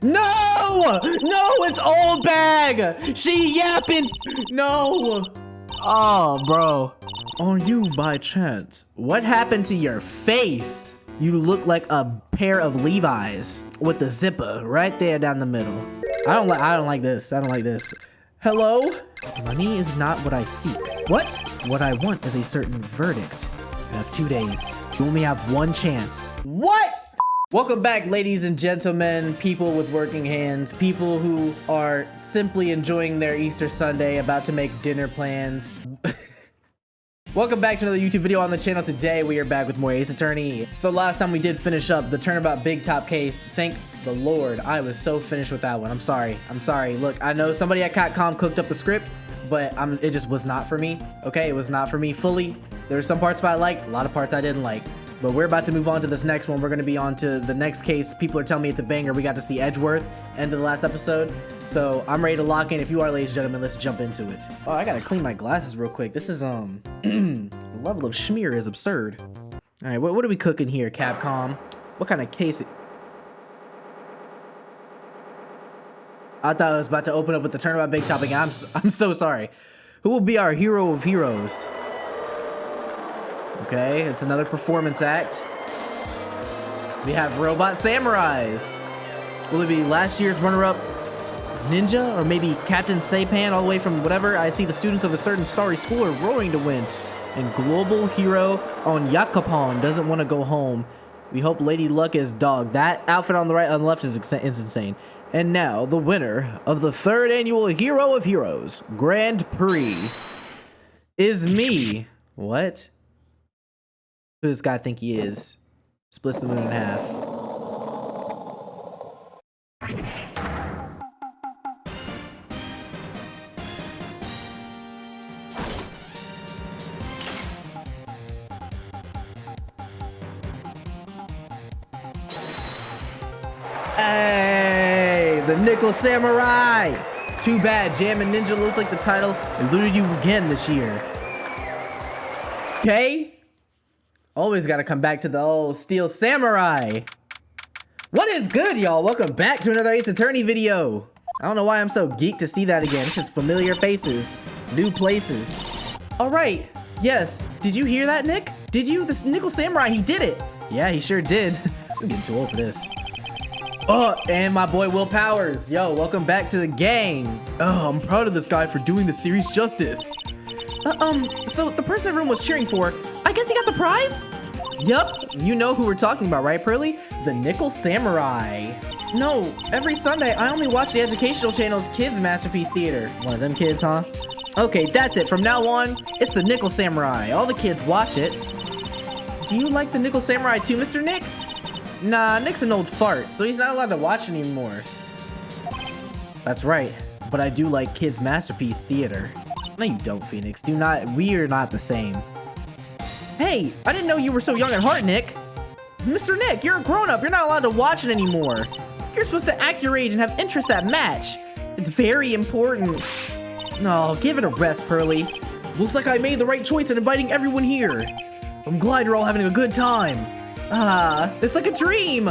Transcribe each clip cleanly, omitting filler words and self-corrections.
No! No, it's old bag! She yapping! No! Oh, bro. Are you by chance? What happened to your face? You look like a pair of Levi's with the zipper right there down the middle. I don't like this. I don't like this. Hello? Money is not what I seek. What? What I want is a certain verdict. I have 2 days. You only have 1 chance. What? Welcome back, ladies and gentlemen, people with working hands, people who are simply enjoying their Easter Sunday, about to make dinner plans. Welcome back to another YouTube video on the channel. Today we are back with more Ace Attorney. So last time we did finish up the Turnabout Big Top case. Thank the Lord, I was so finished with that one. I'm sorry. Look, I know somebody at Capcom cooked up the script, but it just was not for me. Okay, it was not for me fully. There were some parts that I liked, a lot of parts I didn't like. But we're about to move on to this next one. We're going to be on to the next case. People are telling me it's a banger. We got to see Edgeworth, end of the last episode. So I'm ready to lock in. If you are, ladies and gentlemen, let's jump into it. Oh, I got to clean my glasses real quick. This is, the level of schmear is absurd. All right, what are we cooking here, Capcom? What kind of case? I thought I was about to open up with the Turnabout Big Topic. I'm so sorry. Who will be our hero of heroes? Okay, it's another performance act. We have Robot Samurais. Will it be last year's runner-up Ninja, or maybe Captain Saipan all the way from whatever? I see the students of a certain starry school are roaring to win. And global hero on Yakapon doesn't want to go home. We hope Lady Luck is dog. That outfit on the right, on the left is insane. And now, the winner of the 3rd annual Hero of Heroes Grand Prix is me. What? Who does this guy think he is? Splits the moon in half. Hey, the Nickel Samurai! Too bad, Jammin' Ninja looks like the title eluded you again this year. Okay? Always gotta come back to the old Steel Samurai. What is good, y'all? Welcome back to another Ace Attorney video. I don't know why I'm so geeked to see that again. It's just familiar faces, new places. All right, yes. Did you hear that, Nick? Did you? This Nickel Samurai, he did it. Yeah, he sure did. I'm getting too old for this. Oh, and my boy Will Powers. Yo, welcome back to the gang. Oh, I'm proud of this guy for doing the series justice. So the person everyone was cheering for, I guess he got the prize? Yup, you know who we're talking about, right, Pearly? The Nickel Samurai. No, every Sunday, I only watch the educational channel's Kids Masterpiece Theater. One of them kids, huh? Okay, that's it. From now on, it's the Nickel Samurai. All the kids watch it. Do you like the Nickel Samurai too, Mr. Nick? Nah, Nick's an old fart, so he's not allowed to watch anymore. That's right, but I do like Kids Masterpiece Theater. No, you don't, Phoenix. Do not. We are not the same. Hey, I didn't know you were so young at heart, Nick. Mr. Nick, you're a grown-up. You're not allowed to watch it anymore. You're supposed to act your age and have interests that match. It's very important. No, give it a rest, Pearly. Looks like I made the right choice in inviting everyone here. I'm glad you're all having a good time. Ah, it's like a dream.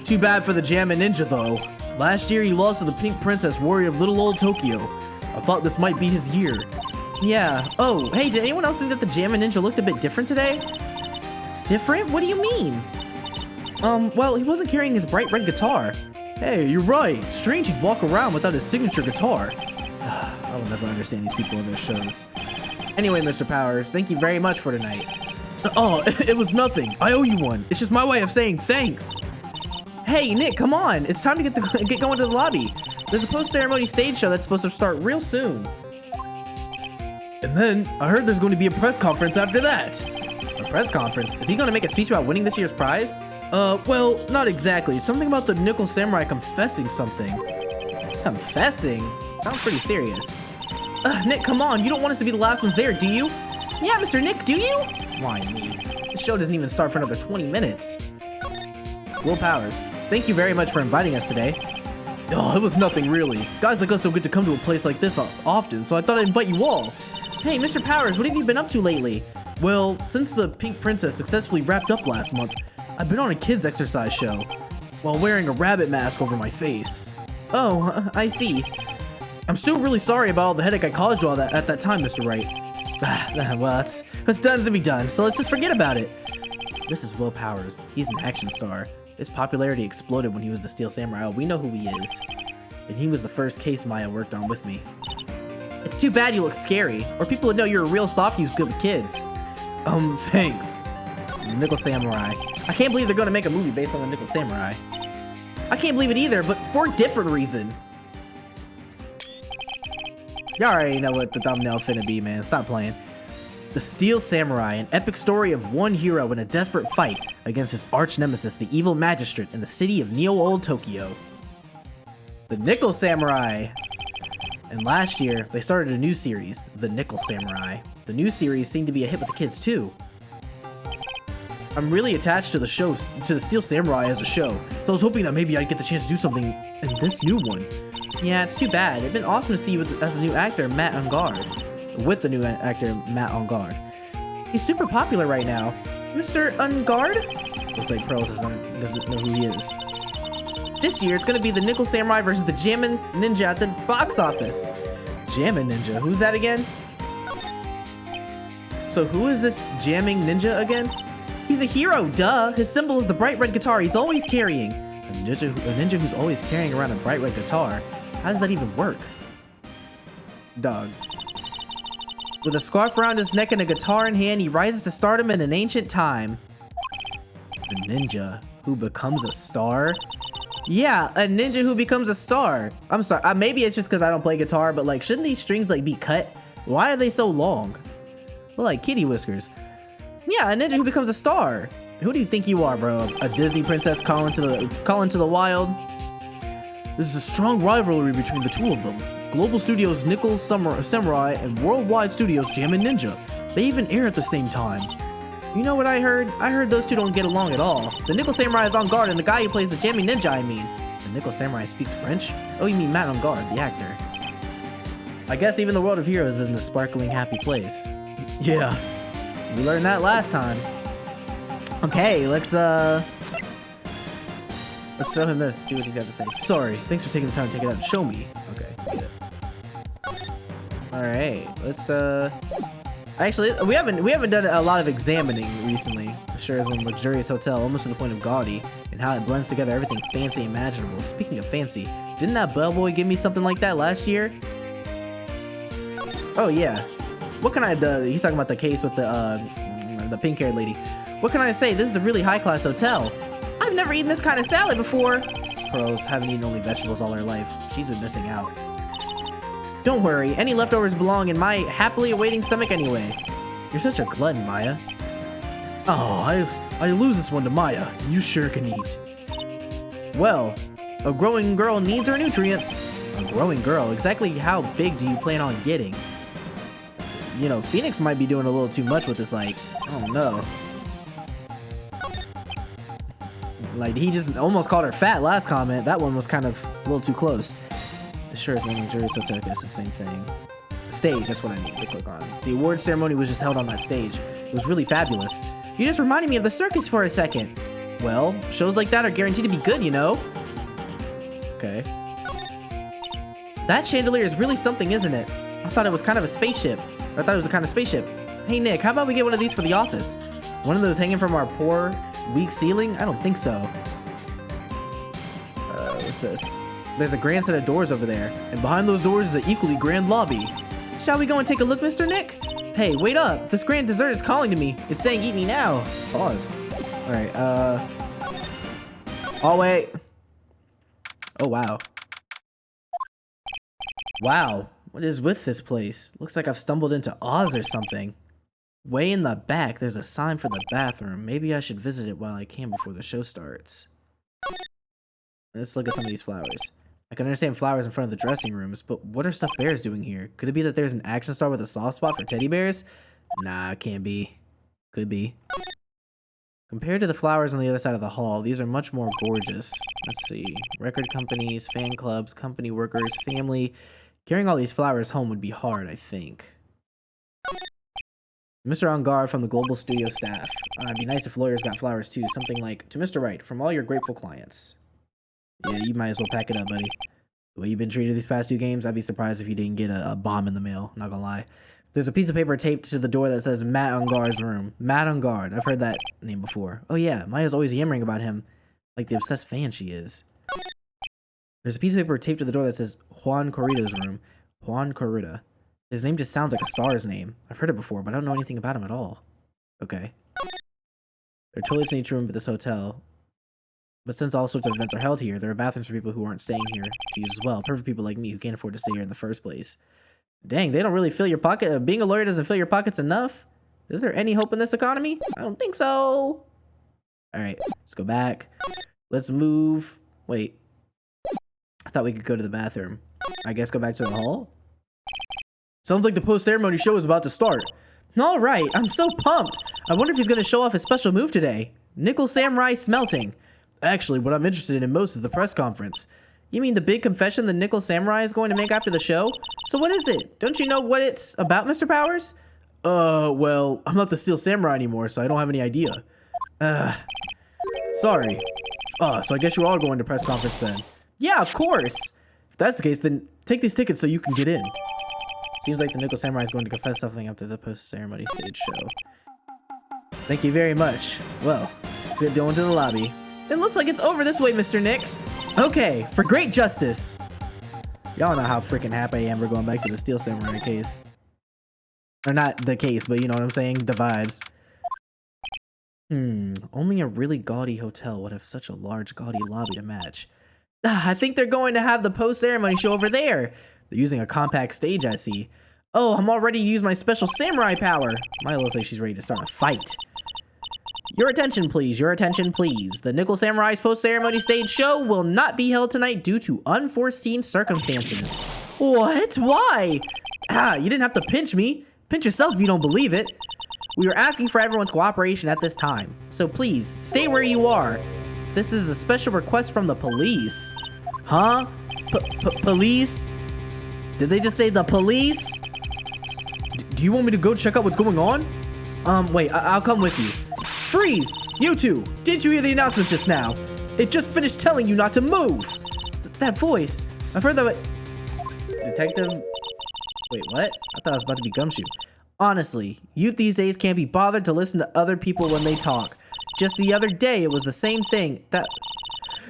Too bad for the Jammin' Ninja, though. Last year, he lost to the Pink Princess Warrior of Little Old Tokyo. I thought this might be his year. Yeah. Oh, hey, did anyone else think that the Jammin' Ninja looked a bit different today? Different? What do you mean? Well, he wasn't carrying his bright red guitar. Hey, you're right. Strange he'd walk around without his signature guitar. I will never understand these people in their shows. Anyway, Mr. Powers, thank you very much for tonight. Oh, it was nothing. I owe you one. It's just my way of saying thanks. Hey, Nick, come on. It's time to get going to the lobby. There's a post-ceremony stage show that's supposed to start real soon. And then, I heard there's going to be a press conference after that. A press conference? Is he going to make a speech about winning this year's prize? Well, not exactly. Something about the Nickel Samurai confessing something. Confessing? Sounds pretty serious. Nick, come on. You don't want us to be the last ones there, do you? Yeah, Mr. Nick, do you? Why me? The show doesn't even start for another 20 minutes. Will Powers, thank you very much for inviting us today. Oh, it was nothing really. Guys like us don't get to come to a place like this often, so I thought I'd invite you all. Hey, Mr. Powers, what have you been up to lately? Well, since the Pink Princess successfully wrapped up last month, I've been on a kids exercise show. while wearing a rabbit mask over my face. Oh, I see. I'm still really sorry about all the headache I caused you at that time, Mr. Wright. Well, what's done is to be done, so let's just forget about it. This is Will Powers. He's an action star. His popularity exploded when he was the Steel Samurai. We know who he is. And he was the first case Maya worked on with me. It's too bad you look scary, or people would know you're a real softie who's good with kids. Thanks. Nickel Samurai. I can't believe they're going to make a movie based on the Nickel Samurai. I can't believe it either, but for a different reason. Y'all already know what the thumbnail finna be, man. Stop playing. The Steel Samurai, an epic story of one hero in a desperate fight against his arch nemesis, the evil magistrate in the city of Neo-Old Tokyo. The Nickel Samurai. And last year, they started a new series, The Nickel Samurai. The new series seemed to be a hit with the kids too. I'm really attached to the Steel Samurai as a show, so I was hoping that maybe I'd get the chance to do something in this new one. Yeah, it's too bad. It'd been awesome to see you as the new actor, Matt Ungard. With the new actor, Matt Ungard. He's super popular right now. Mr. Ungard? Looks like Pearls doesn't know who he is. This year, it's gonna be the Nickel Samurai versus the Jammin' Ninja at the box office. Jammin' Ninja? Who's that again? So who is this Jamming Ninja again? He's a hero, duh! His symbol is the bright red guitar he's always carrying. A ninja who's always carrying around a bright red guitar? How does that even work? Dog. With a scarf around his neck and a guitar in hand, he rises to stardom in an ancient time. A ninja who becomes a star? Yeah, a ninja who becomes a star. I'm sorry, maybe it's just because I don't play guitar, but like, shouldn't these strings like be cut? Why are they so long? They're like kitty whiskers. Yeah, a ninja who becomes a star. Who do you think you are, bro? A Disney princess calling to the wild? This is a strong rivalry between the two of them. Global Studios' Nickel Samurai and Worldwide Studios' Jammin' Ninja. They even air at the same time. You know what I heard? I heard those two don't get along at all. The Nickel Samurai is on guard, and the guy who plays the Jammin' Ninja, I mean. The Nickel Samurai speaks French? Oh, you mean Matt on guard, the actor. I guess even the world of heroes isn't a sparkling, happy place. Yeah. We learned that last time. Okay, let's show him this, see what he's got to say. Sorry, thanks for taking the time to take it out and show me. Okay, get it. Alright, let's actually we haven't done a lot of examining recently. Sure is one luxurious hotel, almost to the point of gaudy, and how it blends together everything fancy and imaginable. Speaking of fancy, didn't that bellboy give me something like that last year? Oh yeah. What can he's talking about the case with the pink-haired lady. What can I say? This is a really high-class hotel. I've never eaten this kind of salad before. Pearls haven't eaten only vegetables all her life. She's been missing out. Don't worry, any leftovers belong in my happily awaiting stomach anyway. You're such a glutton, Maya. Oh, I lose this one to Maya. You sure can eat. Well, a growing girl needs her nutrients. A growing girl? Exactly how big do you plan on getting? You know, Phoenix might be doing a little too much with this, like, oh no. Like, he just almost called her fat last comment. That one was kind of a little too close. Sure, it's one luxurious hotel. It's the same thing. Stage, that's what I need to click on. The award ceremony was just held on that stage. It was really fabulous. You just reminded me of the circus for a second. Well, shows like that are guaranteed to be good, you know? Okay. That chandelier is really something, isn't it? I thought it was kind of a spaceship. I thought it was a kind of spaceship. Hey, Nick, how about we get one of these for the office? One of those hanging from our poor, weak ceiling? I don't think so. What's this? There's a grand set of doors over there, and behind those doors is an equally grand lobby. Shall we go and take a look, Mr. Nick? Hey, wait up! This grand dessert is calling to me. It's saying eat me now. Pause. Alright, oh, wait. Oh, wow. Wow. What is with this place? Looks like I've stumbled into Oz or something. Way in the back, there's a sign for the bathroom. Maybe I should visit it while I can before the show starts. Let's look at some of these flowers. I can understand flowers in front of the dressing rooms, but what are stuffed bears doing here? Could it be that there's an action star with a soft spot for teddy bears? Nah, it can't be. Could be. Compared to the flowers on the other side of the hall, these are much more gorgeous. Let's see. Record companies, fan clubs, company workers, family. Carrying all these flowers home would be hard, I think. Mr. On guard from the Global Studio staff. It'd be nice if lawyers got flowers too. Something like, to Mr. Wright, from all your grateful clients. Yeah, you might as well pack it up, buddy. The way you've been treated these past 2 games, I'd be surprised if you didn't get a bomb in the mail, not gonna lie. There's a piece of paper taped to the door that says Matt on guard's room. Matt on guard. I've heard that name before. Oh yeah, Maya's always yammering about him like the obsessed fan she is. There's a piece of paper taped to the door that says Juan Corrida's room. Juan Corrida. His name just sounds like a star's name. I've heard it before, but I don't know anything about him at all. Okay. There are toilets in each room at this hotel. But since all sorts of events are held here, there are bathrooms for people who aren't staying here to use as well. Perfect people like me who can't afford to stay here in the first place. Dang, they don't really fill your pocket. Being a lawyer doesn't fill your pockets enough? Is there any hope in this economy? I don't think so. Alright, let's go back. Let's move. Wait. I thought we could go to the bathroom. I guess go back to the hall? Sounds like the post-ceremony show is about to start. Alright, I'm so pumped. I wonder if he's going to show off his special move today. Nickel Samurai Smelting. Actually, what I'm interested in most is the press conference. You mean the big confession the Nickel Samurai is going to make after the show? So what is it? Don't you know what it's about, Mr. Powers? Well, I'm not the Steel Samurai anymore, so I don't have any idea. Sorry. So I guess you are going to press conference then. Yeah, of course. If that's the case, then take these tickets so you can get in. Seems like the Nickel Samurai is going to confess something after the post-ceremony stage show. Thank you very much. Well, let's get going to the lobby. It looks like it's over this way, Mr. Nick. Okay, for great justice. Y'all know how freaking happy I am we're going back to the Steel Samurai case. Or not the case, but you know what I'm saying? The vibes. Only a really gaudy hotel would have such a large gaudy lobby to match. I think they're going to have the post-ceremony show over there. They're using a compact stage, I see. Oh, I'm all ready to use my special samurai power. Maya looks like she's ready to start a fight. Your attention, please. Your attention, please. The Nickel Samurai's post-ceremony stage show will not be held tonight due to unforeseen circumstances. What? Why? You didn't have to pinch me. Pinch yourself if you don't believe it. We are asking for everyone's cooperation at this time. So please, stay where you are. This is a special request from the police. Huh? Police? Did they just say the police? Do you want me to go check out what's going on? Wait, I'll come with you. Freeze! You two! Didn't you hear the announcement just now? It just finished telling you not to move! That voice! I've heard that. Detective. Wait, what? I thought I was about to be Gumshoe. Honestly, youth these days can't be bothered to listen to other people when they talk. Just the other day, it was the same thing. That.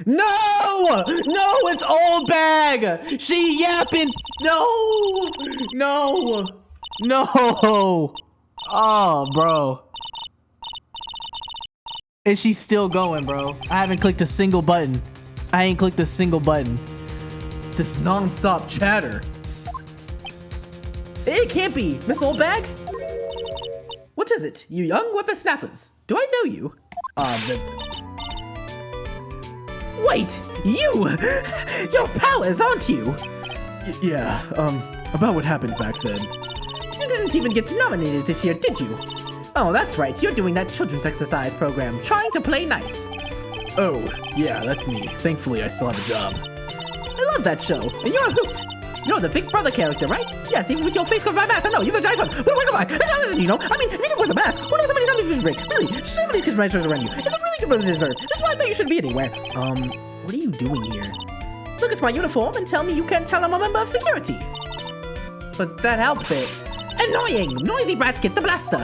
No! No, it's old bag! She yapping! No! No! No! Oh, bro. And she's still going, bro. I haven't clicked a single button. I ain't clicked a single button. This non-stop chatter. It can't be, Miss Old Bag. What is it, you young whippersnappers? Do I know you? Wait, you! You're Powers, aren't you? Yeah, about what happened back then. You didn't even get nominated this year, did you? Oh, that's right. You're doing that children's exercise program, trying to play nice. Oh, yeah, that's me. Thankfully, I still have a job. I love that show, and you're a hoot. You're the Big Brother character, right? Yes, even with your face covered by mask. I know, you're the giant one. What do I go by? It's not listen, you know. I mean, if you can wear the mask, who knows how many times you break? Really, somebody's kids right around you. And they're really good what they deserve. That's why I thought you shouldn't be anywhere. What are you doing here? Look at my uniform and tell me you can't tell I'm a member of security. But that outfit. Annoying! Noisy brats get the blaster!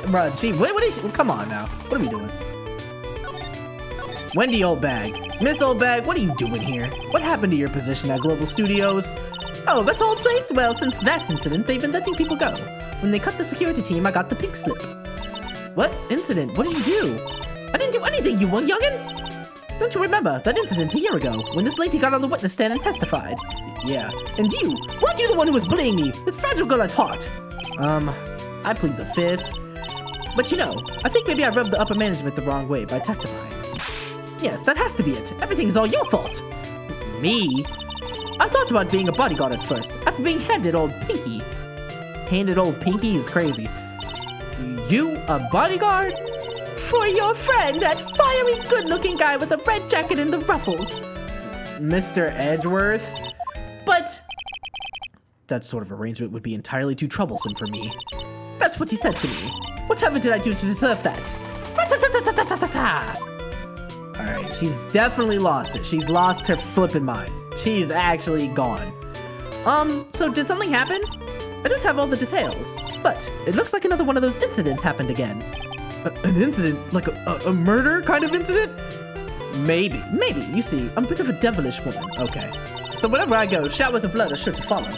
Bruh, what is she? Come on now. What are we doing? Wendy Old Bag. Miss Old Bag, what are you doing here? What happened to your position at Global Studios? Oh, that's all place? Well, since that incident, they've been letting people go. When they cut the security team, I got the pink slip. What incident? What did you do? I didn't do anything, you youngin'! Don't you remember that incident a year ago, when this lady got on the witness stand and testified? Yeah. And you? Weren't you the one who was bullying me? This fragile girl at heart. I plead the fifth. But you know, I think maybe I rubbed the upper management the wrong way by testifying. Yes, that has to be it. Everything's all your fault. Me? I thought about being a bodyguard at first, after being handed old Pinky. Handed old Pinky is crazy. You a bodyguard? For your friend, that fiery, good-looking guy with the red jacket and the ruffles. Mr. Edgeworth? But that sort of arrangement would be entirely too troublesome for me. That's what he said to me. Whatever did I do to deserve that? All right, she's definitely lost it. She's lost her flipping mind. She's actually gone. So did something happen? I don't have all the details, but it looks like another one of those incidents happened again. An incident? Like a murder kind of incident? Maybe. You see, I'm a bit of a devilish woman. Okay. So whenever I go, showers of blood are sure to follow.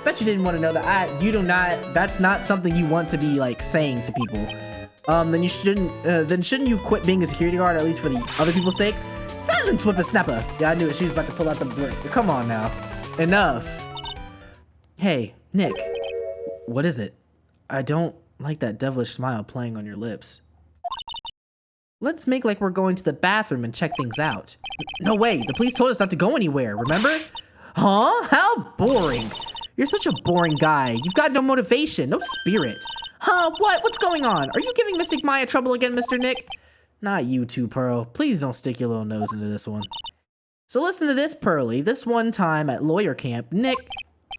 Bet you didn't want to know that that's not something you want to be like saying to people. Then shouldn't you quit being a security guard, at least for the other people's sake? Silence, whippersnapper! Yeah, I knew it. She was about to pull out the brick. Come on now. Enough. Hey, Nick. What is it? I don't like that devilish smile playing on your lips. Let's make like we're going to the bathroom and check things out. No way, the police told us not to go anywhere, remember? Huh? How boring. You're such a boring guy. You've got no motivation, no spirit. Huh, what? What's going on? Are you giving Mystic Maya trouble again, Mr. Nick? Not you too, Pearl. Please don't stick your little nose into this one. So listen to this, Pearly. This one time at lawyer camp, Nick...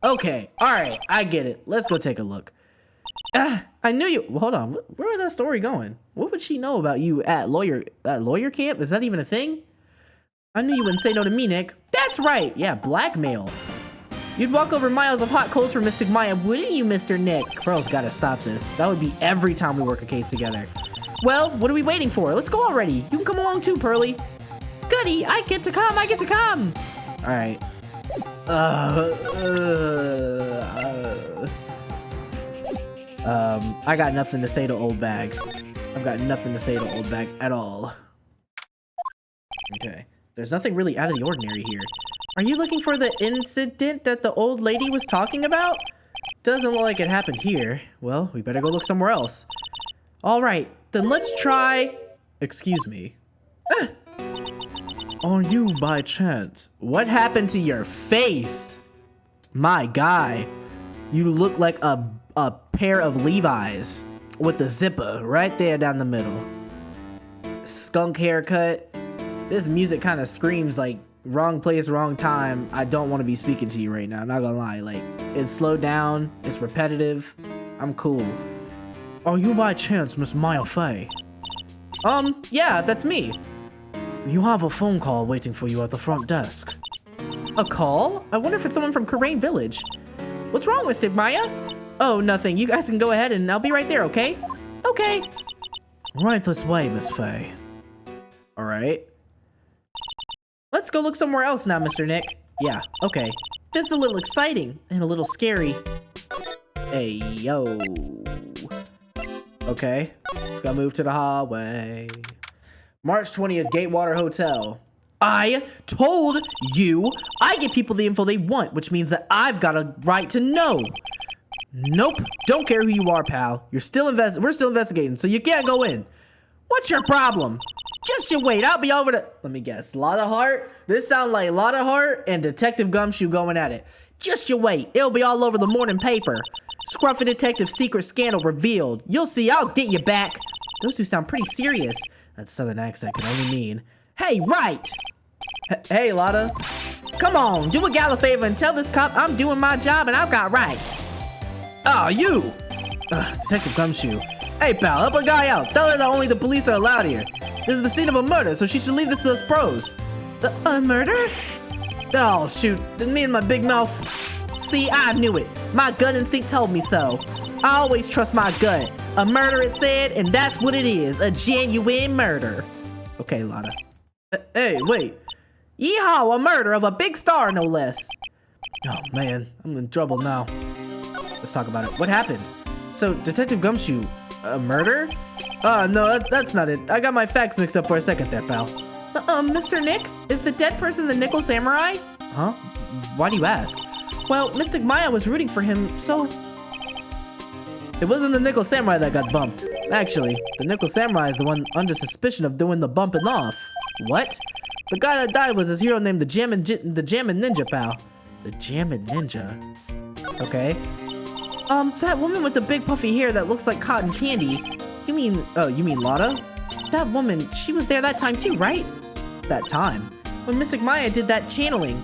Okay, alright, I get it. Let's go take a look. I knew you... Hold on, where was that story going? What would she know about you at lawyer camp? Is that even a thing? I knew you wouldn't say no to me, Nick. That's right, yeah, blackmail. You'd walk over miles of hot coals for Mystic Maya, wouldn't you, Mr. Nick? Pearl's gotta stop this. That would be every time we work a case together. Well, what are we waiting for? Let's go already. You can come along too, Pearly. Goody, I get to come. Alright. I got nothing to say to old bag. I've got nothing to say to old bag at all. Okay. There's nothing really out of the ordinary here. Are you looking for the incident that the old lady was talking about? Doesn't look like it happened here. Well, we better go look somewhere else. All right, then let's try... Excuse me. Are you by chance? What happened to your face? My guy, you look like a pair of Levi's with the zipper right there down the middle. Skunk haircut. This music kind of screams like wrong place, wrong time. I don't want to be speaking to you right now. I'm not gonna lie. Like, it's slowed down. It's repetitive. I'm cool. Are you by chance Miss Maya Fey? Yeah, that's me. You have a phone call waiting for you at the front desk. A call? I wonder if it's someone from Karain Village. What's wrong, Mystic Maya? Oh, nothing. You guys can go ahead and I'll be right there, okay? Okay. Right this way, Miss Fey. All right. Let's go look somewhere else now, Mr. Nick. Yeah, okay. This is a little exciting and a little scary. Hey, yo. Okay, let's go move to the hallway. March 20th, Gatewater Hotel. I told you I give people the info they want, which means that I've got a right to know. Nope, don't care who you are, pal. We're still investigating, so you can't go in. What's your problem? Just you wait, I'll be over to... Let me guess, Lotta Hart? This sounds like Lotta Hart and Detective Gumshoe going at it. Just you wait, it'll be all over the morning paper. Scruffy Detective's secret scandal revealed. You'll see, I'll get you back. Those two sound pretty serious. That southern accent can only mean... Hey, right! Hey, Lotta. Come on, do a gal a favor and tell this cop I'm doing my job and I've got rights. Oh, you! Detective Gumshoe. Hey, pal, help a guy out. Tell her that only the police are allowed here. This is the scene of a murder, so she should leave this to those pros. A murder? Oh, shoot. Me and my big mouth. See, I knew it. My gut instinct told me so. I always trust my gut. A murder, it said, and that's what it is. A genuine murder. Okay, Lotta. Hey, wait. Yeehaw, a murder of a big star, no less. Oh, man. I'm in trouble now. Let's talk about it. What happened? So, Detective Gumshoe, a murder? No, that's not it. I got my facts mixed up for a second there, pal. Mr. Nick? Is the dead person the Nickel Samurai? Huh? Why do you ask? Well, Mystic Maya was rooting for him, so... It wasn't the Nickel Samurai that got bumped. Actually, the Nickel Samurai is the one under suspicion of doing the bumping off. What? The guy that died was his hero named the Jammin' Ninja, pal. The Jammin' Ninja? Okay. That woman with the big puffy hair that looks like cotton candy. You mean Lotta? That woman, she was there that time too, right? That time? When Mystic Maya did that channeling.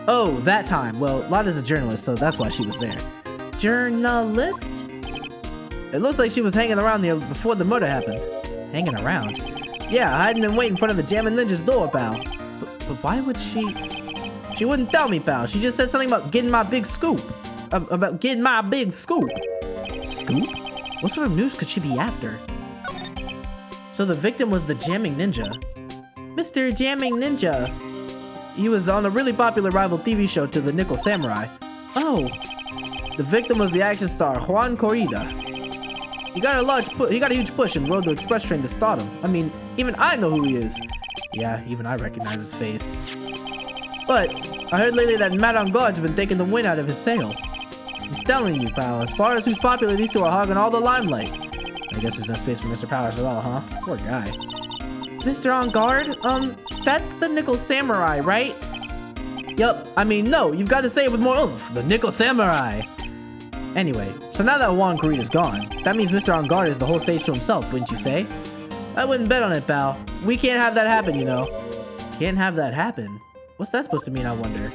Oh, that time. Well, Lotta's a journalist, so that's why she was there. Journalist? It looks like she was hanging around there before the murder happened. Hanging around? Yeah, hiding and waiting in front of the Jammin' Ninja's door, pal. But why would she? She wouldn't tell me, pal. She just said something about getting my big scoop. About getting my big scoop. Scoop? What sort of news could she be after? So the victim was the Jamming Ninja. Mr. Jamming Ninja. He was on a really popular rival TV show to the Nickel Samurai. Oh. The victim was the action star Juan Corrida. He got a huge push in Road to Express Train to stardom. I mean, even I know who he is. Yeah, even I recognize his face. But I heard lately that Matt on Guard's been taking the wind out of his sail. I'm telling you, pal, as far as who's popular, these two are hogging all the limelight. I guess there's no space for Mr. Powers at all, huh? Poor guy. Mr. On Guard? That's the Nickel Samurai, right? Yup, I mean, no, you've got to say it with more oomph. The Nickel Samurai. Anyway, so now that Juan Corrida's gone, that means Mr. On Guard is the whole stage to himself, wouldn't you say? I wouldn't bet on it, pal. We can't have that happen, you know. Can't have that happen? What's that supposed to mean, I wonder?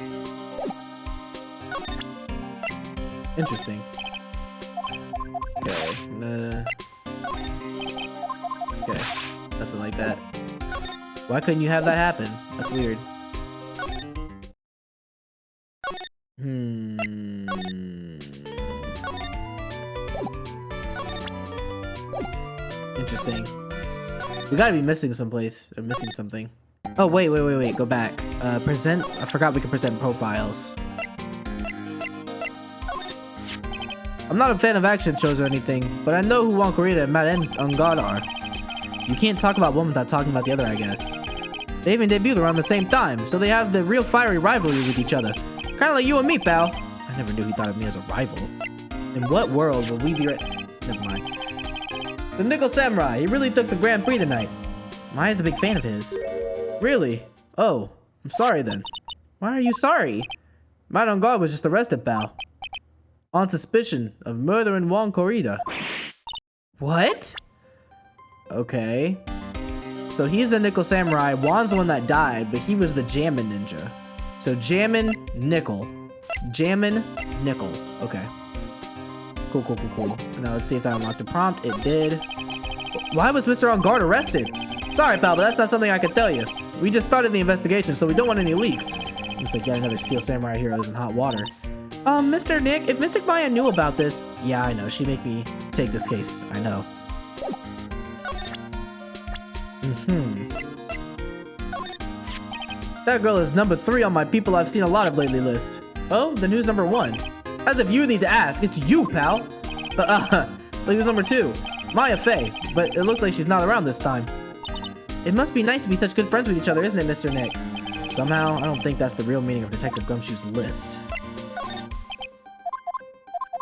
Interesting. Okay, okay, nothing like that. Why couldn't you have that happen? That's weird. Interesting. We gotta be missing someplace, or missing something. Oh, wait, go back. Present, I forgot we could present profiles. I'm not a fan of action shows or anything, but I know who Juan Corrida and Matt on Guard are. You can't talk about one without talking about the other, I guess. They even debuted around the same time, so they have the real fiery rivalry with each other. Kinda like you and me, pal. I never knew he thought of me as a rival. In what world would we be Never mind. The Nickel Samurai, he really took the Grand Prix tonight. Maya's a big fan of his. Really? Oh, I'm sorry then. Why are you sorry? Matt on Guard was just arrested, pal. On suspicion of murdering Juan Corrida. What? Okay. So he's the Nickel Samurai, Juan's the one that died, but he was the Jammin' Ninja. So Jammin' Nickel. Jammin' Nickel. Okay. Cool. Now let's see if that unlocked the prompt. It did. Why was Mr. On Guard arrested? Sorry, pal, but that's not something I could tell you. We just started the investigation, so we don't want any leaks. Looks like yet another Steel Samurai hero is in hot water. Mr. Nick, if Mystic Maya knew about this... Yeah, I know. She made me take this case. I know. That girl is number 3 on my people I've seen a lot of lately list. Oh, then who's number 1? As if you need to ask. It's you, pal. So who's number 2? Maya Fey, but it looks like she's not around this time. It must be nice to be such good friends with each other, isn't it, Mr. Nick? Somehow, I don't think that's the real meaning of Detective Gumshoe's list.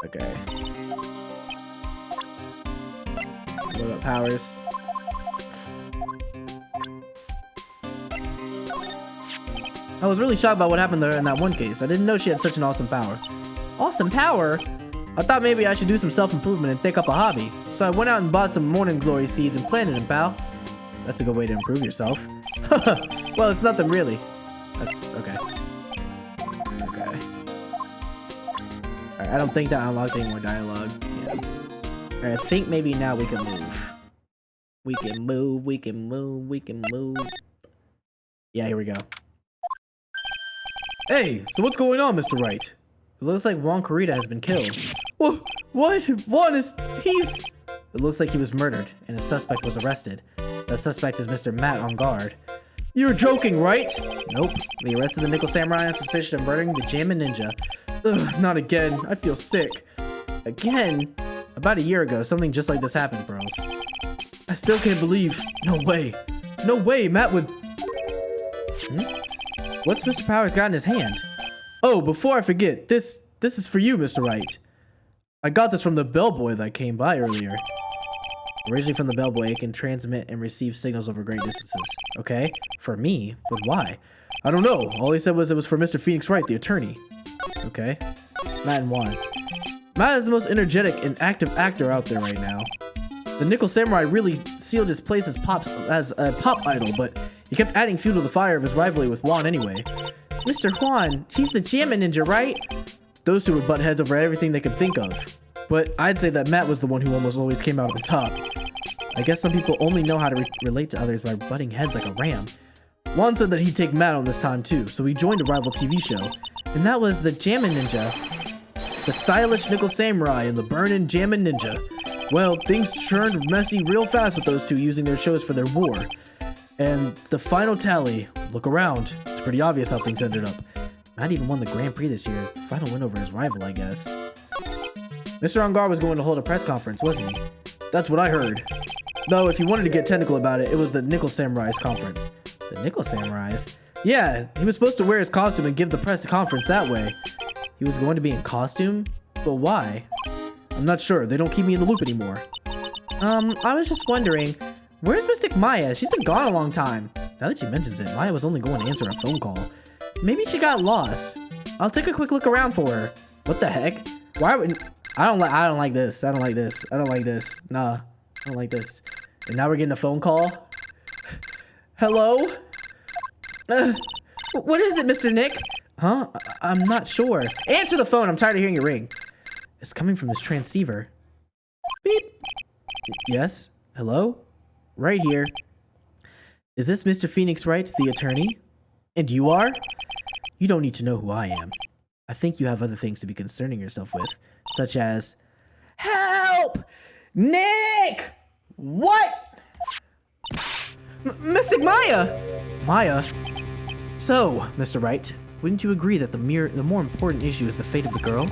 Okay. What about powers? I was really shocked by what happened to her in that one case. I didn't know she had such an awesome power. Awesome power? I thought maybe I should do some self-improvement and take up a hobby. So I went out and bought some morning glory seeds and planted them, pal. That's a good way to improve yourself. Well, it's nothing really. That's okay. Okay. Alright, I don't think that unlocked any more dialogue. Yeah. Alright, I think maybe now we can move. We can move. Yeah, here we go. Hey, so what's going on, Mr. Wright? It looks like Juan Corrida has been killed. What? Juan is... he's... It looks like he was murdered, and a suspect was arrested. The suspect is Mr. Matt on Guard. You're joking, right? Nope. They arrested the Nickel Samurai on suspicion of murdering the Jammin' Ninja. Ugh, not again. I feel sick. Again? About a year ago, something just like this happened, bros. I still can't believe... No way. No way, Matt would... What's Mr. Powers got in his hand? Oh, before I forget, this is for you, Mr. Wright. I got this from the bellboy that came by earlier. Originally from the bellboy, it can transmit and receive signals over great distances. Okay, for me, but why? I don't know. All he said was it was for Mr. Phoenix Wright, the attorney. Okay, Matt and Juan. Matt is the most energetic and active actor out there right now. The Nickel Samurai really sealed his place as a pop idol, but he kept adding fuel to the fire of his rivalry with Juan anyway. Mr. Juan, he's the Jammin' Ninja, right? Those two would butt heads over everything they could think of. But I'd say that Matt was the one who almost always came out on top. I guess some people only know how to relate to others by butting heads like a ram. Juan said that he'd take Matt on this time too, so he joined a rival TV show. And that was the Jammin' Ninja. The stylish Nickel Samurai and the burnin' Jammin' Ninja. Well, things turned messy real fast with those two using their shows for their war. And the final tally, look around. It's pretty obvious how things ended up. Matt even won the Grand Prix this year. Final win over his rival, I guess. Mr. Ongar was going to hold a press conference, wasn't he? That's what I heard. Though, if you wanted to get technical about it, it was the Nickel Samurai's conference. The Nickel Samurai's? Yeah, he was supposed to wear his costume and give the press conference that way. He was going to be in costume? But why? I'm not sure. They don't keep me in the loop anymore. I was just wondering, where's Mystic Maya? She's been gone a long time. Now that she mentions it, Maya was only going to answer a phone call. Maybe she got lost. I'll take a quick look around for her. What the heck? Why would... I don't like this. I don't like this. I don't like this. Nah, I don't like this. And now we're getting a phone call. Hello? What is it, Mr. Nick? Huh? I'm not sure. Answer the phone. I'm tired of hearing it ring. It's coming from this transceiver. Beep. Yes? Hello? Right here. Is this Mr. Phoenix Wright, the attorney? And you are? You don't need to know who I am. I think you have other things to be concerning yourself with, such as... Help! Nick! What? Mystic Maya! Maya? So, Mr. Wright, wouldn't you agree that the more important issue is the fate of the girl?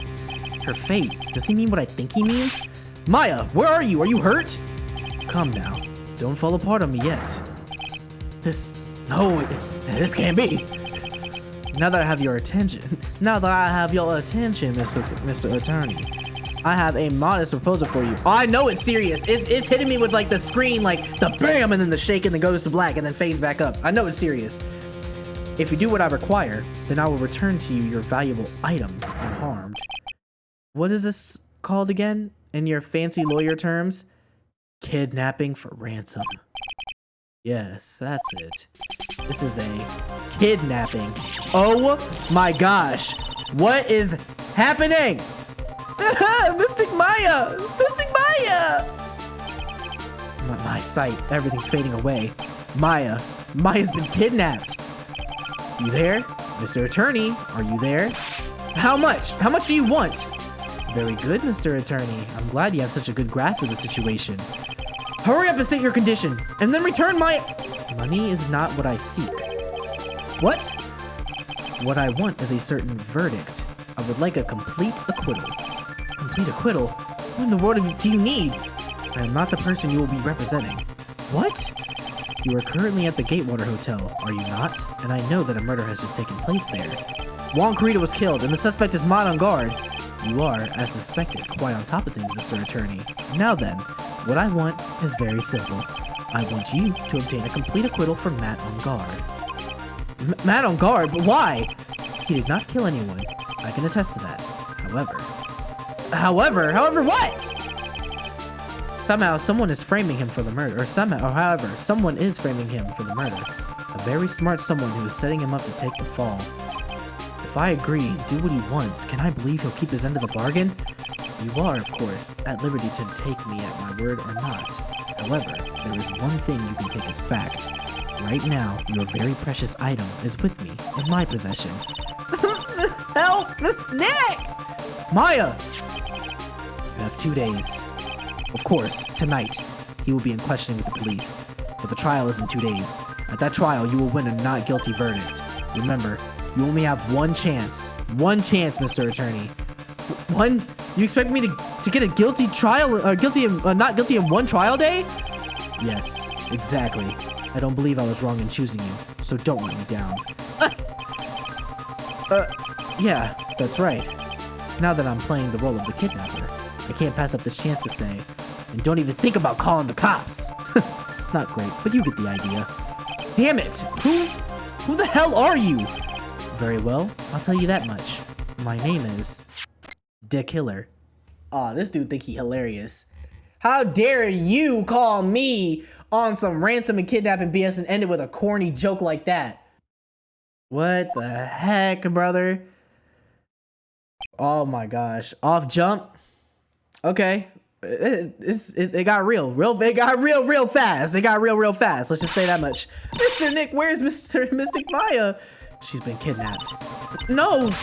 Her fate? Does he mean what I think he means? Maya, where are you? Are you hurt? Come now. Don't fall apart on me yet. No, this can't be. Now that I have your attention, Mr. Attorney, I have a modest proposal for you. Oh, I know it's serious. It's hitting me with like the screen, like the bam, and then the shake, and then goes to black, and then fades back up. I know it's serious. If you do what I require, then I will return to you your valuable item unharmed. What is this called again? In your fancy lawyer terms? Kidnapping for ransom. Yes, that's it. This is a kidnapping. Oh my gosh. What is happening? Mystic Maya! Mystic Maya! My sight, everything's fading away. Maya's been kidnapped. You there? Mr. Attorney, are you there? How much? How much do you want? Very good, Mr. Attorney. I'm glad you have such a good grasp of the situation. Hurry up and state your condition, and then return my... Money is not what I seek. What? What I want is a certain verdict. I would like a complete acquittal. Complete acquittal? What in the world do you need? I am not the person you will be representing. What? You are currently at the Gatewater Hotel, are you not? And I know that a murder has just taken place there. Juan Carita was killed, and the suspect is not on guard. You are, as suspected, quite on top of things, Mr. Attorney. Now then, what I want is very simple. I want you to obtain a complete acquittal for Matt on guard. Matt on guard? But why? He did not kill anyone. I can attest to that. However what? Somehow, someone is framing him for the murder, however, someone is framing him for the murder. A very smart someone who is setting him up to take the fall. If I agree and do what he wants, can I believe he'll keep his end of the bargain? You are, of course, at liberty to take me at my word or not. However, there is one thing you can take as fact. Right now, your very precious item is with me, in my possession. Help! Nick! Maya! You have 2 days. Of course, tonight, he will be in questioning with the police. But the trial is in 2 days. At that trial, you will win a not guilty verdict. Remember, you only have one chance. One chance, Mr. Attorney. One? You expect me to get a guilty trial, not guilty in one trial day? Yes, exactly. I don't believe I was wrong in choosing you, so don't let me down. Yeah, that's right. Now that I'm playing the role of the kidnapper, I can't pass up this chance to say, and don't even think about calling the cops. Not great, but you get the idea. Damn it! Who the hell are you? Very well, I'll tell you that much. My name is... The Killer. Aw, this dude think he hilarious. How dare you call me on some ransom and kidnapping BS and end it with a corny joke like that? What the heck, brother? Oh my gosh. Off jump? Okay. it got real fast. It got real fast. Let's just say that much. Mr. Nick, where's Mystic Maya? She's been kidnapped. No,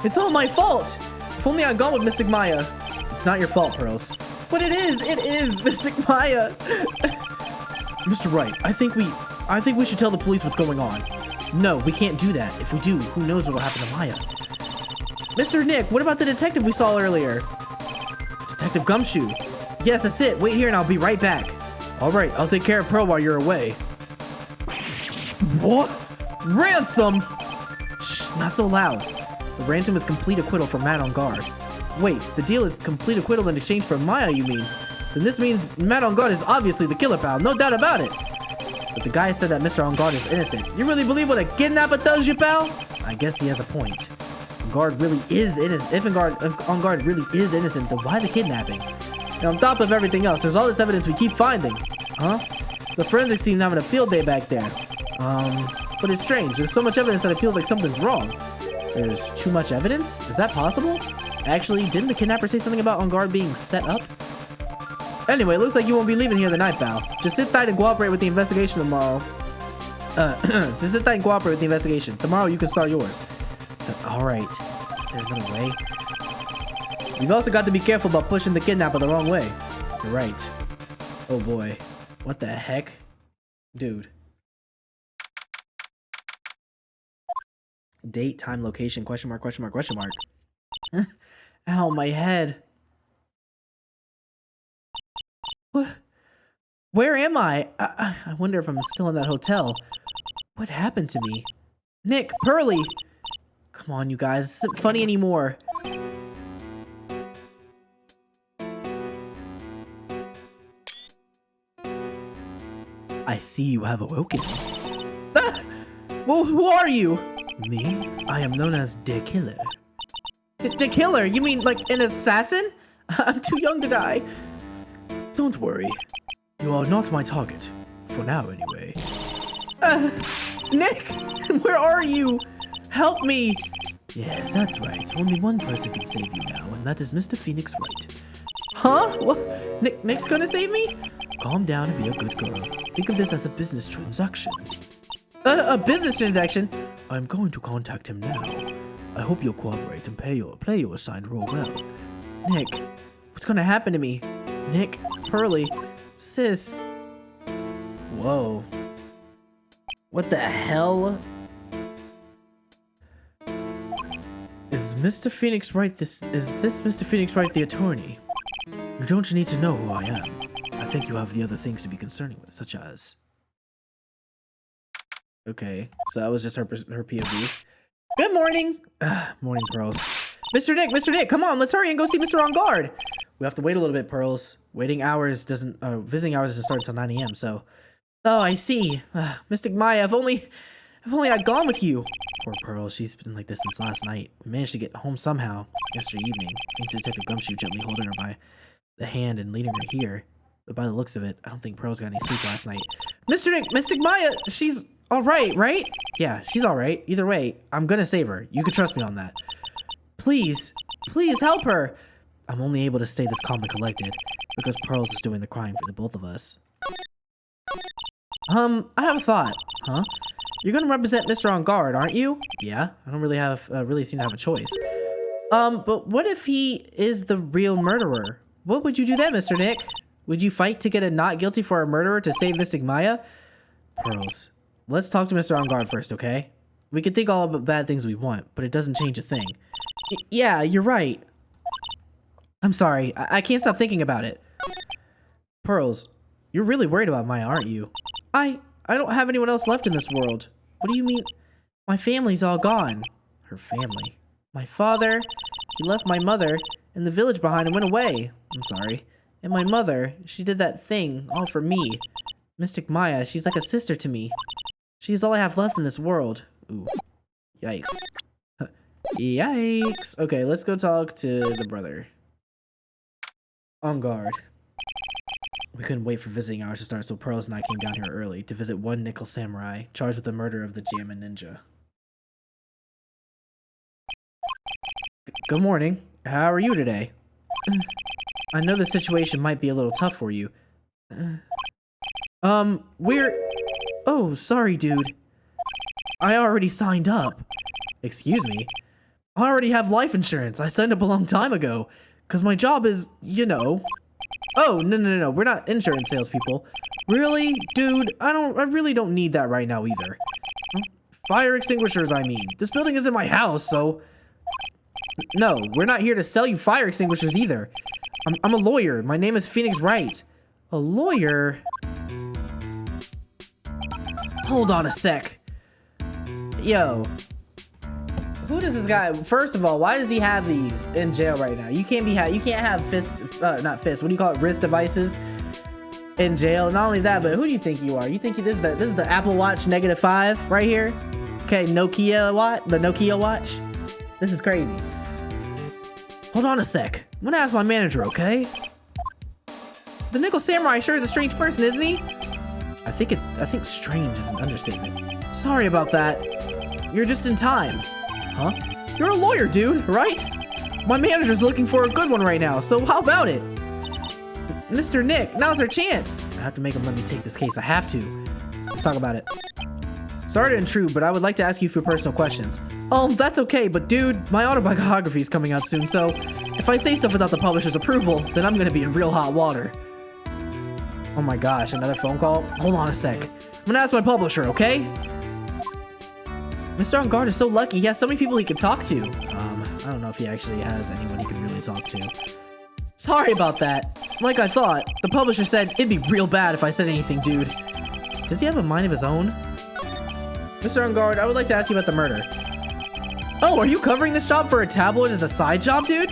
it's all my fault. If only I'd gone with Mystic Maya. It's not your fault, Pearls. But it is Mystic Maya. Mr. Wright, I think we should tell the police what's going on. No, we can't do that. If we do, who knows what will happen to Maya. Mr. Nick, what about the detective we saw earlier? Detective Gumshoe. Yes, that's it. Wait here and I'll be right back. All right, I'll take care of Pearl while you're away. What? Ransom? Shh, not so loud. The ransom is complete acquittal for Matt on guard. Wait, the deal is complete acquittal in exchange for Maya, you mean? Then this means Matt on guard is obviously the killer, pal. No doubt about it. But the guy said that Mr. On guard is innocent. You really believe what a kidnapper tells you, pal? I guess he has a point. On guard really is innocent. If On guard really is innocent, then why the kidnapping? And on top of everything else, there's all this evidence we keep finding. Huh? The forensics team having a field day back there. But it's strange. There's so much evidence that it feels like something's wrong. There's too much evidence? Is that possible? Actually, didn't the kidnapper say something about On guard being set up? Anyway, looks like you won't be leaving here tonight, pal. Just sit tight and cooperate with the investigation tomorrow. Just sit tight and cooperate with the investigation. Tomorrow you can start yours. Alright. Is there another way? You've also got to be careful about pushing the kidnapper the wrong way. You're right. Oh boy. What the heck? Dude. Date, time, location, question mark, question mark, question mark. Ow, my head. Where am I? I wonder if I'm still in that hotel. What happened to me? Nick, Pearly! Come on, you guys. This isn't funny anymore. I see you have awoken. Well, who are you? Me? I am known as the Killer. The Killer? You mean like an assassin? I'm too young to die. Don't worry. You are not my target. For now, anyway. Nick! Where are you? Help me! Yes, that's right. Only one person can save you now, and that is Mr. Phoenix Wright. Huh? What? Nick's gonna save me? Calm down and be a good girl. Think of this as a business transaction. A business transaction? I'm going to contact him now. I hope you'll cooperate and play your assigned role well. Nick, what's gonna happen to me? Nick, Pearly, sis. Whoa. What the hell? Is Mr. Phoenix Wright is this Mr. Phoenix Wright the attorney? You don't need to know who I am. I think you have the other things to be concerning with, such as... Okay, so that was just her POV. Good morning! Morning, Pearls. Mr. Nick, come on, let's hurry and go see Mr. On guard! We have to wait a little bit, Pearls. Visiting hours doesn't start until 9 AM, so... Oh, I see. Mystic Maya, if only I'd gone with you. Poor Pearl, she's been like this since last night. We managed to get home somehow, yesterday evening, thanks to Detective Gumshoe gently holding her by the hand and leading her here. But by the looks of it, I don't think Pearl's got any sleep last night. Mystic Maya, she's alright, right? Yeah, she's alright. Either way, I'm gonna save her. You can trust me on that. Please help her! I'm only able to stay this calm and collected because Pearls is doing the crying for the both of us. I have a thought. Huh? You're gonna represent Mr. On guard, aren't you? Yeah, I don't really seem to have a choice. But what if he is the real murderer? What would you do then, Mr. Nick? Would you fight to get a not guilty for a murderer to save Mystic Maya? Pearls, let's talk to Mr. On guard first, okay? We can think all about bad things we want, but it doesn't change a thing. Yeah, you're right. I'm sorry, I can't stop thinking about it. Pearls, you're really worried about Maya, aren't you? I don't have anyone else left in this world. What do you mean? My family's all gone. Her family. My father, he left my mother in the village behind and went away. I'm sorry. And my mother, she did that thing, all for me. Mystic Maya, she's like a sister to me. She's all I have left in this world. Ooh. Yikes. Yikes. Okay, let's go talk to the brother. On guard. We couldn't wait for visiting hours to start, so Pearls and I came down here early to visit one nickel samurai charged with the murder of the Jammin Ninja. Good morning. How are you today? I know the situation might be a little tough for you. Oh, sorry, dude. I already signed up. Excuse me? I already have life insurance. I signed up a long time ago. Cause my job is, you know. Oh, no. We're not insurance salespeople. Really? Dude, I really don't need that right now either. Fire extinguishers, I mean. This building isn't my house, so... No, we're not here to sell you fire extinguishers either. I'm a lawyer. My name is Phoenix Wright. A lawyer? Hold on a sec. Yo. Who does this guy... First of all, why does he have these in jail right now? You can't have not wrist devices in jail. Not only that, but who do you think you are? You think this is the Apple Watch -5 right here? Okay, the Nokia watch. This is crazy. Hold on a sec. I'm gonna ask my manager, okay? The Nickel Samurai sure is a strange person, isn't he? I think strange is an understatement. Sorry about that. You're just in time. Huh? You're a lawyer, dude, right? My manager's looking for a good one right now, so how about it? Mr. Nick, now's our chance. I have to make him let me take this case. I have to. Let's talk about it. Sorry to intrude, but I would like to ask you a few personal questions. Oh, that's okay, but dude, my autobiography is coming out soon, so if I say stuff without the publisher's approval, then I'm gonna be in real hot water. Oh my gosh, another phone call? Hold on a sec. I'm gonna ask my publisher, okay? Mr. On Guard is so lucky. He has so many people he can talk to. I don't know if he actually has anyone he can really talk to. Sorry about that. Like I thought, the publisher said it'd be real bad if I said anything, dude. Does he have a mind of his own? Mr. On Guard, I would like to ask you about the murder. Oh, are you covering this job for a tabloid as a side job, dude?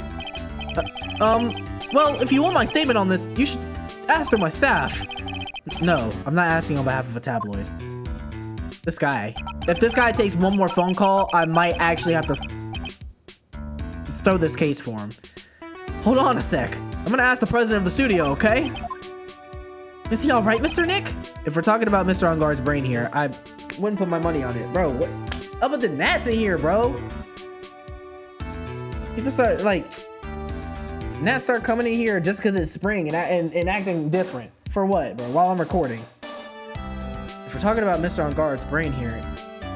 Well, if you want my statement on this, you should ask for my staff. No, I'm not asking on behalf of a tabloid. This guy. If this guy takes one more phone call, I might actually have to throw this case for him. Hold on a sec. I'm gonna ask the president of the studio, okay? Is he alright, Mr. Nick? If we're talking about Mr. On Guard's brain here, I wouldn't put my money on it. Bro, what's up with the gnats in here, bro? People start, like... Gnats start coming in here just because it's spring and acting different. For what, bro? While I'm recording. If we're talking about Mr. On Guard's brain here,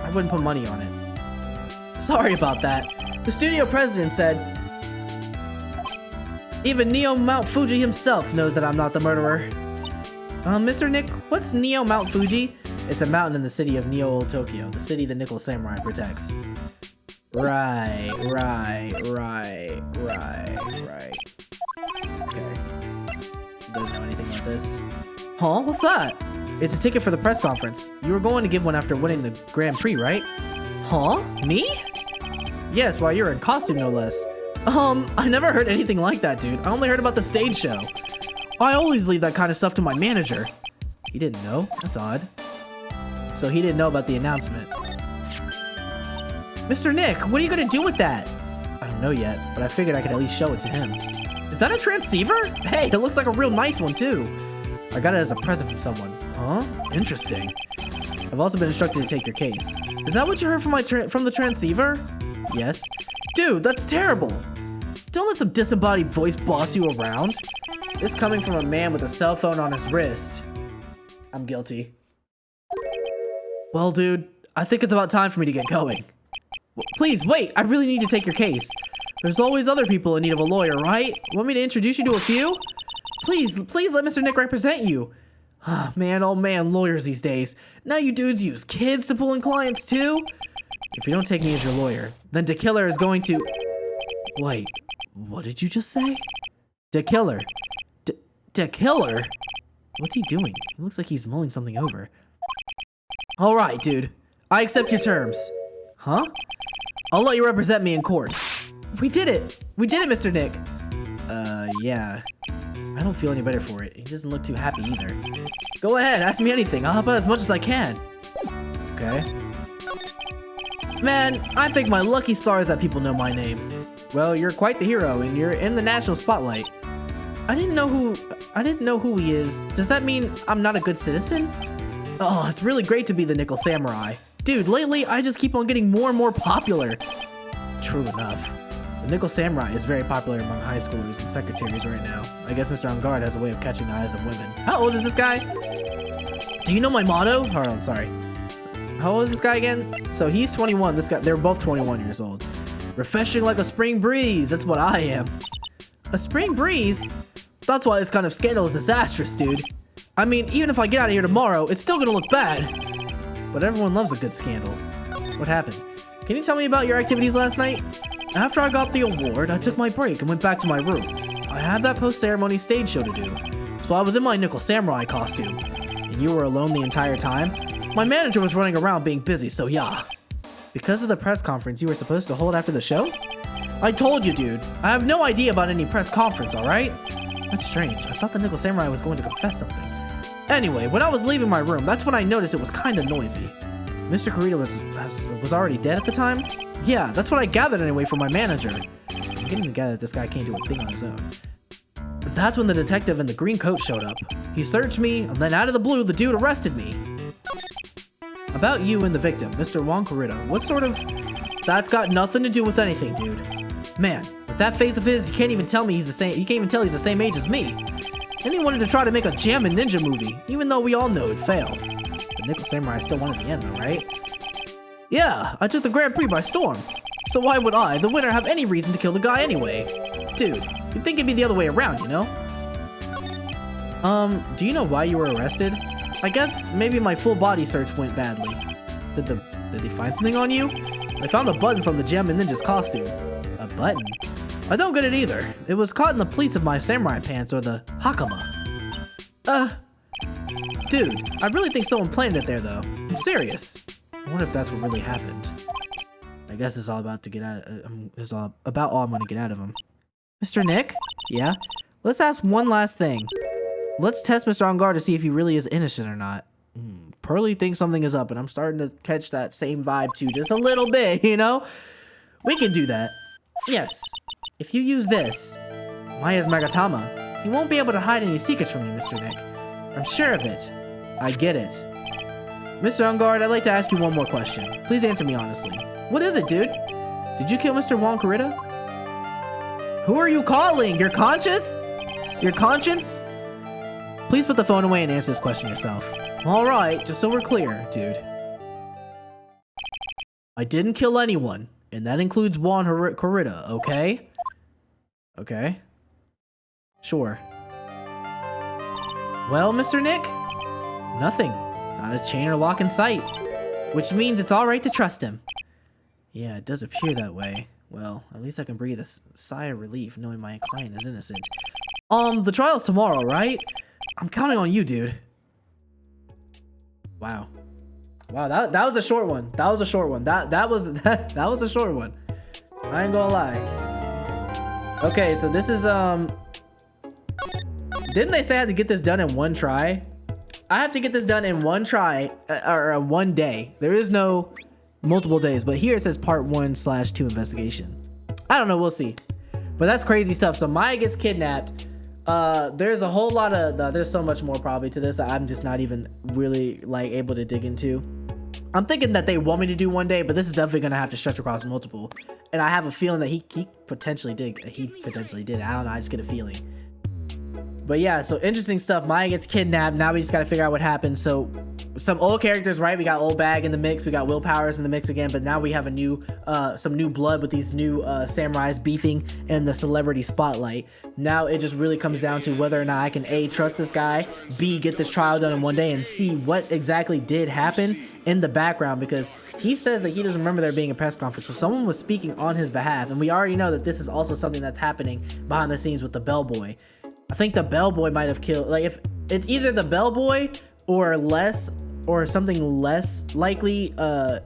I wouldn't put money on it. Sorry about that. The studio president said, even Neo Mount Fuji himself knows that I'm not the murderer. Mr. Nick, what's Neo Mount Fuji? It's a mountain in the city of Neo Old Tokyo, the city the Nickel Samurai protects. Right. Okay. Doesn't know anything about this. Huh? What's that? It's a ticket for the press conference. You were going to give one after winning the Grand Prix, right? Huh? Me? Yes, while you're in costume, no less. I never heard anything like that, dude. I only heard about the stage show. I always leave that kind of stuff to my manager. He didn't know? That's odd. So he didn't know about the announcement. Mr. Nick, what are you gonna do with that? I don't know yet, but I figured I could at least show it to him. Is that a transceiver? Hey, it looks like a real nice one, too. I got it as a present from someone. Huh? Interesting. I've also been instructed to take your case. Is that what you heard from the transceiver? Yes. Dude, that's terrible. Don't let some disembodied voice boss you around. This coming from a man with a cell phone on his wrist. I'm guilty. Well, dude, I think it's about time for me to get going. Please, wait, I really need to take your case. There's always other people in need of a lawyer, right? Want me to introduce you to a few? Please let Mr. Nick represent you. Oh man, lawyers these days. Now you dudes use kids to pull in clients too? If you don't take me as your lawyer, then DeKiller is going to... Wait, what did you just say? DeKiller? DeKiller? What's he doing? It looks like he's mulling something over. Alright, dude. I accept your terms. Huh? I'll let you represent me in court. We did it! We did it, Mr. Nick! Yeah. I don't feel any better for it. He doesn't look too happy either. Go ahead, ask me anything. I'll help out as much as I can. Okay. Man, I think my lucky stars that people know my name. Well, you're quite the hero, and you're in the national spotlight. I didn't know who he is. Does that mean I'm not a good citizen? Oh, it's really great to be the Nickel Samurai. Dude, lately I just keep on getting more and more popular. True enough. The Nickel Samurai is very popular among high schoolers and secretaries right now. I guess Mr. On Guard has a way of catching the eyes of women. How old is this guy? Do you know my motto? Hold on, sorry. How old is this guy again? So he's 21. This guy, they're both 21 years old. Refreshing like a spring breeze. That's what I am. A spring breeze? That's why this kind of scandal is disastrous, dude. I mean, even if I get out of here tomorrow, it's still gonna look bad. But everyone loves a good scandal. What happened? Can you tell me about your activities last night? After I got the award, I took my break and went back to my room. I had that post-ceremony stage show to do, so I was in my Nickel Samurai costume. And you were alone the entire time? My manager was running around being busy, so yeah. Because of the press conference you were supposed to hold after the show? I told you, dude. I have no idea about any press conference, alright? That's strange. I thought the Nickel Samurai was going to confess something. Anyway, when I was leaving my room, that's when I noticed it was kinda noisy. Mr. Kurita was already dead at the time? Yeah, that's what I gathered anyway from my manager. I'm getting to gather that this guy can't do a thing on his own. But that's when the detective in the green coat showed up. He searched me, and then out of the blue, the dude arrested me. About you and the victim, Mr. Juan Kurita, what sort of... That's got nothing to do with anything, dude. Man, with that face of his, you can't even tell me he's the same... You can't even tell he's the same age as me. And he wanted to try to make a Jam and Ninja movie, even though we all know it failed. The Nickel Samurai still won at the end, though, right? Yeah, I took the Grand Prix by storm. So why would I, the winner, have any reason to kill the guy anyway? Dude, you'd think it'd be the other way around, you know? Do you know why you were arrested? I guess maybe my full body search went badly. Did they find something on you? They found a button from the Gem and Ninja's costume. A button? I don't get it either. It was caught in the pleats of my samurai pants, or the hakama. Dude, I really think someone planted it there, though. I'm serious. I wonder if that's what really happened. I guess it's all about to get out. It's all about all I'm gonna get out of him. Mr. Nick? Yeah? Let's ask one last thing. Let's test Mr. On Guard to see if he really is innocent or not. Pearly thinks something is up, and I'm starting to catch that same vibe too, just a little bit, you know? We can do that. Yes. If you use this, Maya's Magatama, he won't be able to hide any secrets from you, Mr. Nick. I'm sure of it. I get it. Mr. On Guard, I'd like to ask you one more question. Please answer me honestly. What is it, dude? Did you kill Mr. Juan Kurita? Who are you calling? Your conscience? Your conscience? Please put the phone away and answer this question yourself. Alright, just so we're clear, dude. I didn't kill anyone, and that includes Juan Kurita, okay? Okay. Sure. Well, Mr. Nick? Nothing. Not a chain or lock in sight. Which means it's alright to trust him. Yeah, it does appear that way. Well, at least I can breathe a sigh of relief knowing my client is innocent. The trial's tomorrow, right? I'm counting on you, dude. Wow. Wow, that was a short one. That was a short one. That was a short one. I ain't gonna lie. Okay, so this is didn't they say I had to get this done in one try? I have to get this done in one try, or one day. There is no multiple days, but here it says part 1/2 investigation. I don't know, we'll see. But that's crazy stuff. So Maya gets kidnapped. There's a whole lot of, there's so much more probably to this that I'm just not even really like able to dig into. I'm thinking that they want me to do one day, but this is definitely gonna have to stretch across multiple. And I have a feeling that he potentially did. He potentially did. I don't know, I just get a feeling. But yeah, so interesting stuff. Maya gets kidnapped. Now we just gotta figure out what happened. So some old characters, right? We got Old Bag in the mix. We got Will Powers in the mix again. But now we have a new, some new blood with these new samurais beefing in the celebrity spotlight. Now it just really comes down to whether or not I can A, trust this guy, B, get this trial done in one day, and C, what exactly did happen in the background, because he says that he doesn't remember there being a press conference. So someone was speaking on his behalf. And we already know that this is also something that's happening behind the scenes with the bellboy. I think the bellboy might have killed, like, if it's either the bellboy or less, or something less likely,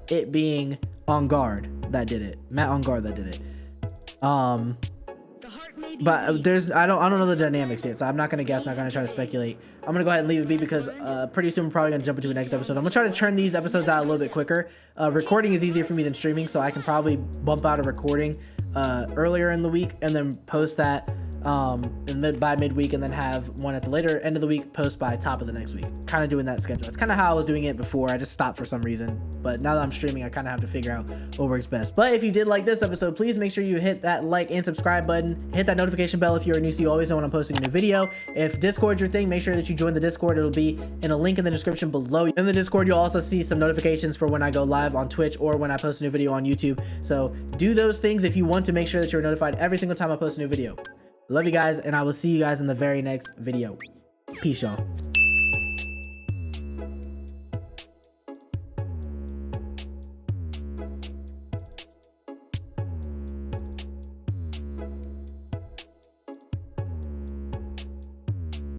it being On Guard that did it. Matt On Guard that did it. But there's, I don't know the dynamics yet, so I'm not gonna guess, not gonna try to speculate. I'm gonna go ahead and leave it be because pretty soon we're probably gonna jump into the next episode. I'm gonna try to turn these episodes out a little bit quicker. Recording is easier for me than streaming, so I can probably bump out a recording earlier in the week and then post that by midweek, and then have one at the later end of the week, post by top of the next week. Kind of doing that schedule. That's kind of how I was doing it before. I just stopped for some reason. but now that I'm streaming, I kind of have to figure out what works best. But if you did like this episode, please make sure you hit that like and subscribe button. Hit that notification bell if you're new so you always know when I'm posting a new video. If Discord's your thing, make sure that you join the Discord. It'll be in a link in the description below. In the Discord, you'll also see some notifications for when I go live on Twitch or when I post a new video on YouTube. So do those things if you want to make sure that you're notified every single time I post a new video. Love you guys, and I will see you guys in the very next video. Peace, y'all.